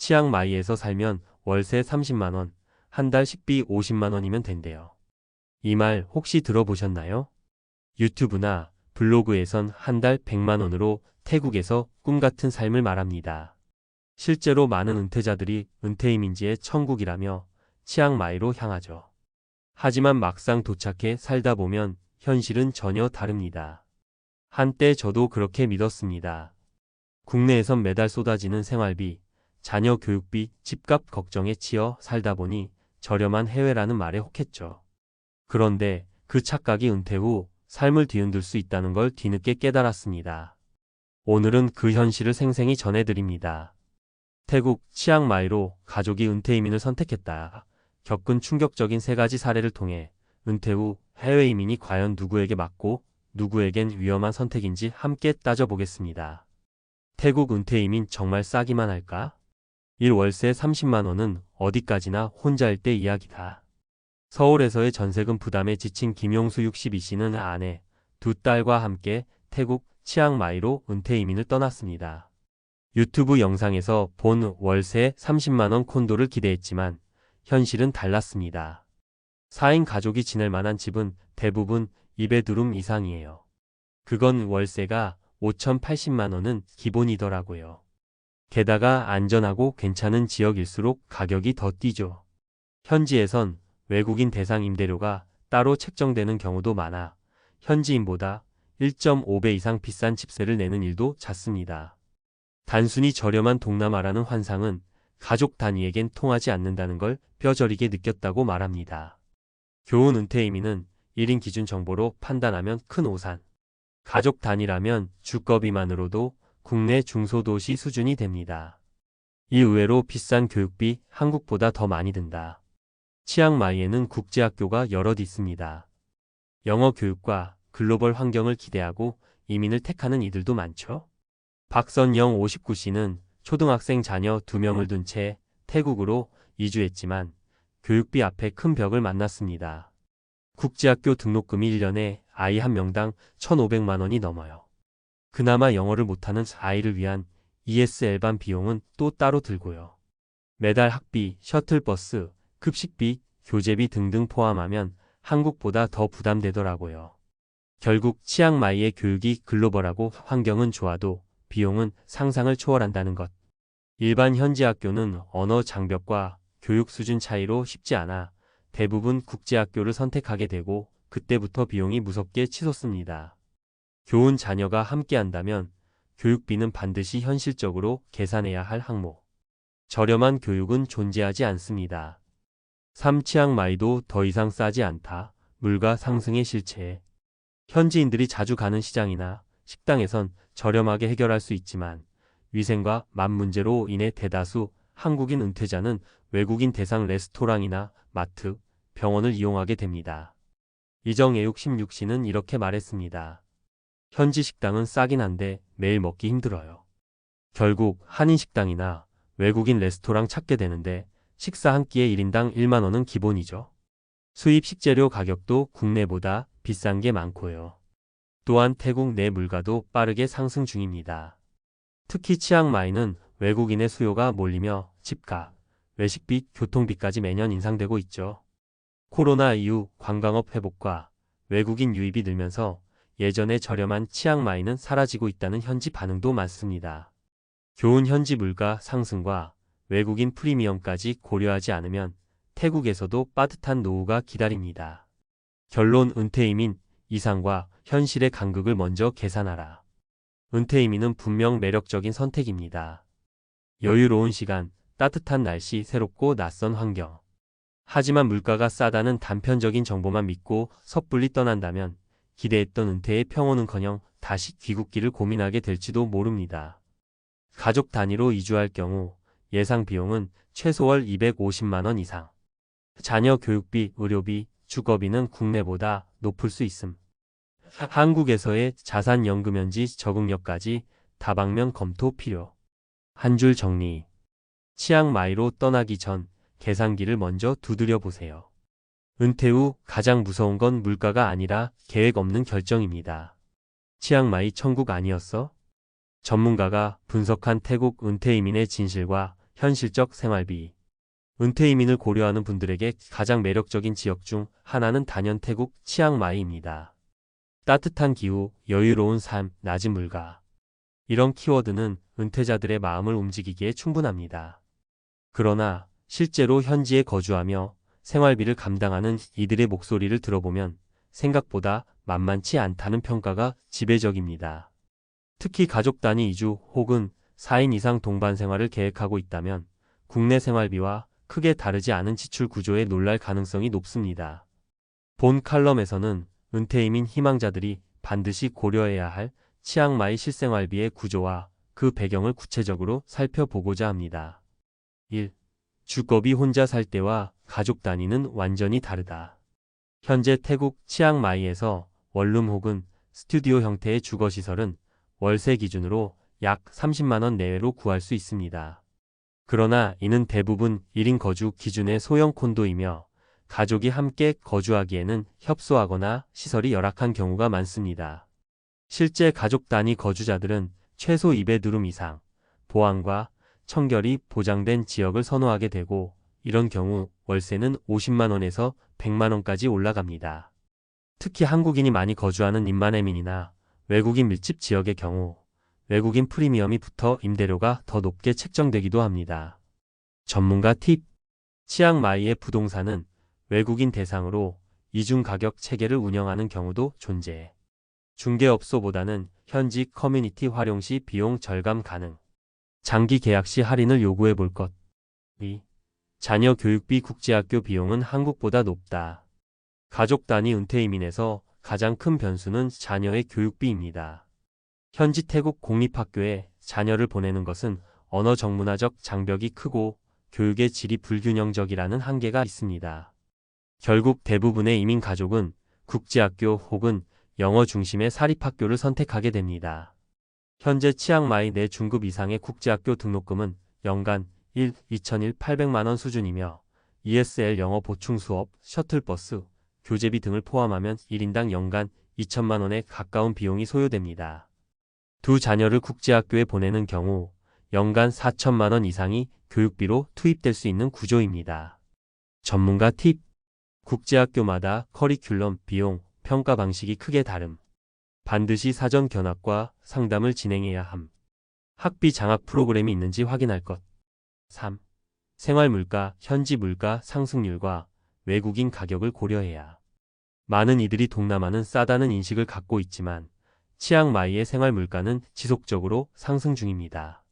치앙마이에서 살면 월세 30만원, 한 달 식비 50만원이면 된대요. 이 말 혹시 들어보셨나요? 유튜브나 블로그에선 한 달 100만원으로 태국에서 꿈같은 삶을 말합니다. 실제로 많은 은퇴자들이 은퇴이민지의 천국이라며 치앙마이로 향하죠. 하지만 막상 도착해 살다 보면 현실은 전혀 다릅니다. 한때 저도 그렇게 믿었습니다. 국내에선 매달 쏟아지는 생활비, 자녀 교육비, 집값 걱정에 치여 살다 보니 저렴한 해외라는 말에 혹했죠. 그런데 그 착각이 은퇴 후 삶을 뒤흔들 수 있다는 걸 뒤늦게 깨달았습니다. 오늘은 그 현실을 생생히 전해드립니다. 태국 치앙마이로 가족이 은퇴이민을 선택했다. 겪은 충격적인 3가지 사례를 통해 은퇴 후 해외이민이 과연 누구에게 맞고 누구에겐 위험한 선택인지 함께 따져보겠습니다. 태국 은퇴이민 정말 싸기만 할까? 1. 월세 30만원은 어디까지나 혼자일 때 이야기다. 서울에서의 전세금 부담에 지친 김용수 62씨는 아내, 2딸과 함께 태국 치앙마이로 은퇴이민을 떠났습니다. 유튜브 영상에서 본 월세 30만원 콘도를 기대했지만 현실은 달랐습니다. 4인 가족이 지낼 만한 집은 대부분 2베드룸 이상이에요. 그건 월세가 5,080만원은 기본이더라고요. 게다가 안전하고 괜찮은 지역일수록 가격이 더 뛰죠. 현지에선 외국인 대상 임대료가 따로 책정되는 경우도 많아 현지인보다 1.5배 이상 비싼 집세를 내는 일도 잦습니다. 단순히 저렴한 동남아라는 환상은 가족 단위에겐 통하지 않는다는 걸 뼈저리게 느꼈다고 말합니다. 교훈 은퇴이민은 1인 기준 정보로 판단하면 큰 오산. 가족 단위라면 주거비만으로도 국내 중소도시 수준이 됩니다. 의외로 비싼 교육비 한국보다 더 많이 든다. 치앙마이에는 국제학교가 여럿 있습니다. 영어 교육과 글로벌 환경을 기대하고 이민을 택하는 이들도 많죠. 박선영 59씨는 초등학생 자녀 2명을 둔 채 태국으로 이주했지만 교육비 앞에 큰 벽을 만났습니다. 국제학교 등록금이 1년에 아이 한 명당 1,500만원이 넘어요. 그나마 영어를 못하는 아이를 위한 ESL반 비용은 또 따로 들고요. 매달 학비, 셔틀버스, 급식비, 교재비 등등 포함하면 한국보다 더 부담되더라고요. 결국 치앙마이의 교육이 글로벌하고 환경은 좋아도 비용은 상상을 초월한다는 것. 일반 현지 학교는 언어 장벽과 교육 수준 차이로 쉽지 않아 대부분 국제학교를 선택하게 되고 그때부터 비용이 무섭게 치솟습니다. 교훈 자녀가 함께한다면 교육비는 반드시 현실적으로 계산해야 할 항목. 저렴한 교육은 존재하지 않습니다. 3. 치앙마이도 더 이상 싸지 않다. 물가 상승의 실체. 현지인들이 자주 가는 시장이나 식당에선 저렴하게 해결할 수 있지만 위생과 맛 문제로 인해 대다수 한국인 은퇴자는 외국인 대상 레스토랑이나 마트, 병원을 이용하게 됩니다. 이정애육 16씨는 이렇게 말했습니다. 현지 식당은 싸긴 한데 매일 먹기 힘들어요. 결국 한인 식당이나 외국인 레스토랑 찾게 되는데 식사 한 끼에 1인당 1만원은 기본이죠. 수입 식재료 가격도 국내보다 비싼 게 많고요. 또한 태국 내 물가도 빠르게 상승 중입니다. 특히 치앙마이는 외국인의 수요가 몰리며 집값, 외식비, 교통비까지 매년 인상되고 있죠. 코로나 이후 관광업 회복과 외국인 유입이 늘면서 예전에 저렴한 치앙마이는 사라지고 있다는 현지 반응도 많습니다. 교훈 현지 물가 상승과 외국인 프리미엄까지 고려하지 않으면 태국에서도 빠듯한 노후가 기다립니다. 결론 은퇴이민 이상과 현실의 간극을 먼저 계산하라. 은퇴이민은 분명 매력적인 선택입니다. 여유로운 시간, 따뜻한 날씨, 새롭고 낯선 환경. 하지만 물가가 싸다는 단편적인 정보만 믿고 섣불리 떠난다면 기대했던 은퇴의 평온은커녕 다시 귀국길을 고민하게 될지도 모릅니다. 가족 단위로 이주할 경우 예상 비용은 최소 월 250만원 이상. 자녀 교육비, 의료비, 주거비는 국내보다 높을 수 있음. 한국에서의 자산연금연지 적응력까지 다방면 검토 필요. 한 줄 정리. 치앙마이로 떠나기 전 계산기를 먼저 두드려 보세요. 은퇴 후 가장 무서운 건 물가가 아니라 계획 없는 결정입니다. 치앙마이 천국 아니었어? 전문가가 분석한 태국 은퇴이민의 진실과 현실적 생활비. 은퇴 이민을 고려하는 분들에게 가장 매력적인 지역 중 하나는 단연 태국 치앙마이입니다. 따뜻한 기후, 여유로운 삶, 낮은 물가. 이런 키워드는 은퇴자들의 마음을 움직이기에 충분합니다. 그러나 실제로 현지에 거주하며 생활비를 감당하는 이들의 목소리를 들어보면 생각보다 만만치 않다는 평가가 지배적입니다. 특히 가족 단위 이주 혹은 4인 이상 동반 생활을 계획하고 있다면 국내 생활비와 크게 다르지 않은 지출 구조에 놀랄 가능성이 높습니다. 본 칼럼에서는 은퇴 이민 희망자들이 반드시 고려해야 할 치앙마이 실생활비의 구조와 그 배경을 구체적으로 살펴보고자 합니다. 1. 주거비 혼자 살 때와 가족 단위는 완전히 다르다. 현재 태국 치앙마이에서 원룸 혹은 스튜디오 형태의 주거시설은 월세 기준으로 약 30만 원 내외로 구할 수 있습니다. 그러나 이는 대부분 1인 거주 기준의 소형 콘도이며 가족이 함께 거주하기에는 협소하거나 시설이 열악한 경우가 많습니다. 실제 가족 단위 거주자들은 최소 2베드룸 이상, 보안과 청결이 보장된 지역을 선호하게 되고 이런 경우 월세는 50만 원에서 100만 원까지 올라갑니다. 특히 한국인이 많이 거주하는 인만해민이나 외국인 밀집 지역의 경우 외국인 프리미엄이 붙어 임대료가 더 높게 책정되기도 합니다. 전문가 팁. 치앙마이의 부동산은 외국인 대상으로 이중 가격 체계를 운영하는 경우도 존재해 중개업소보다는 현지 커뮤니티 활용 시 비용 절감 가능. 장기 계약 시 할인을 요구해 볼 것. 2. 자녀 교육비 국제학교 비용은 한국보다 높다. 가족 단위 은퇴 이민에서 가장 큰 변수는 자녀의 교육비입니다. 현지 태국 공립학교에 자녀를 보내는 것은 언어 정문화적 장벽이 크고 교육의 질이 불균형적이라는 한계가 있습니다. 결국 대부분의 이민 가족은 국제학교 혹은 영어 중심의 사립학교를 선택하게 됩니다. 현재 치앙마이 내 중급 이상의 국제학교 등록금은 연간 2,800만 원 수준이며 ESL 영어 보충 수업, 셔틀버스, 교재비 등을 포함하면 1인당 연간 2천만 원에 가까운 비용이 소요됩니다. 두 자녀를 국제학교에 보내는 경우 연간 4천만 원 이상이 교육비로 투입될 수 있는 구조입니다. 전문가 팁. 국제학교마다 커리큘럼, 비용, 평가 방식이 크게 다름. 반드시 사전 견학과 상담을 진행해야 함. 학비 장학 프로그램이 있는지 확인할 것. 3. 생활물가, 현지 물가 상승률과 외국인 가격을 고려해야. 많은 이들이 동남아는 싸다는 인식을 갖고 있지만 치앙마이의 생활물가는 지속적으로 상승 중입니다.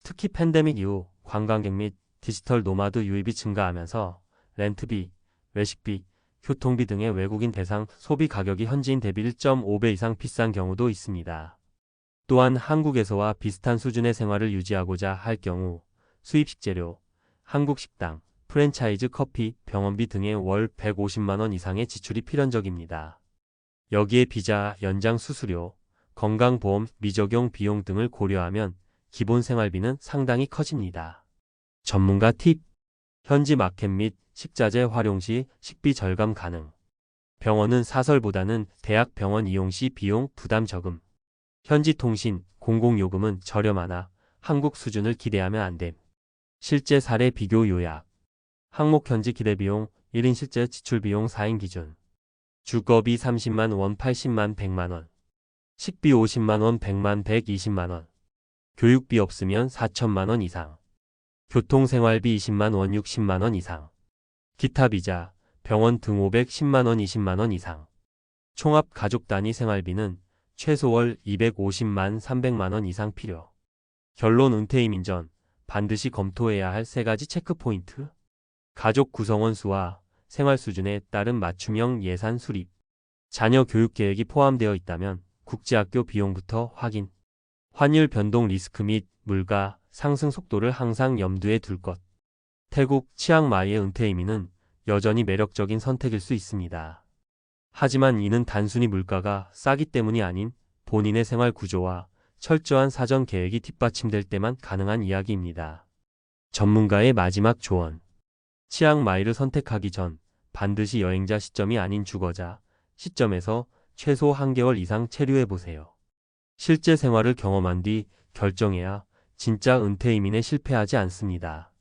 특히 팬데믹 이후 관광객 및 디지털 노마드 유입이 증가하면서 렌트비, 외식비, 교통비 등의 외국인 대상 소비 가격이 현지인 대비 1.5배 이상 비싼 경우도 있습니다. 또한 한국에서와 비슷한 수준의 생활을 유지하고자 할 경우 수입 식재료, 한국 식당, 프랜차이즈 커피, 병원비 등의 월 150만 원 이상의 지출이 필연적입니다. 여기에 비자, 연장 수수료, 건강보험, 미적용 비용 등을 고려하면 기본 생활비는 상당히 커집니다. 전문가 팁. 현지 마켓 및 식자재 활용 시 식비 절감 가능. 병원은 사설보다는 대학 병원 이용 시 비용 부담 적음. 현지 통신, 공공요금은 저렴하나 한국 수준을 기대하면 안 됨. 실제 사례 비교 요약. 항목 현지 기대비용 1인 실제 지출비용 4인 기준. 주거비 30만 원 80만 100만 원. 식비 50만 원 100만 120만 원. 교육비 없으면 4천만 원 이상. 교통생활비 20만 원 60만 원 이상. 기타 비자, 병원 등 510만 원 20만 원 이상. 총합 가족 단위 생활비는 최소 월 250만 300만 원 이상 필요. 결론. 은퇴 이민 전 반드시 검토해야 할 3가지 체크포인트. 가족 구성원 수와 생활 수준에 따른 맞춤형 예산 수립. 자녀 교육 계획이 포함되어 있다면 국제학교 비용부터 확인. 환율 변동 리스크 및 물가 상승 속도를 항상 염두에 둘 것. 태국 치앙마이의 은퇴 이민은 여전히 매력적인 선택일 수 있습니다. 하지만 이는 단순히 물가가 싸기 때문이 아닌 본인의 생활 구조와 철저한 사전 계획이 뒷받침될 때만 가능한 이야기입니다. 전문가의 마지막 조언. 치앙마이를 선택하기 전 반드시 여행자 시점이 아닌 주거자 시점에서 최소 한 개월 이상 체류해 보세요. 실제 생활을 경험한 뒤 결정해야 진짜 은퇴 이민에 실패하지 않습니다.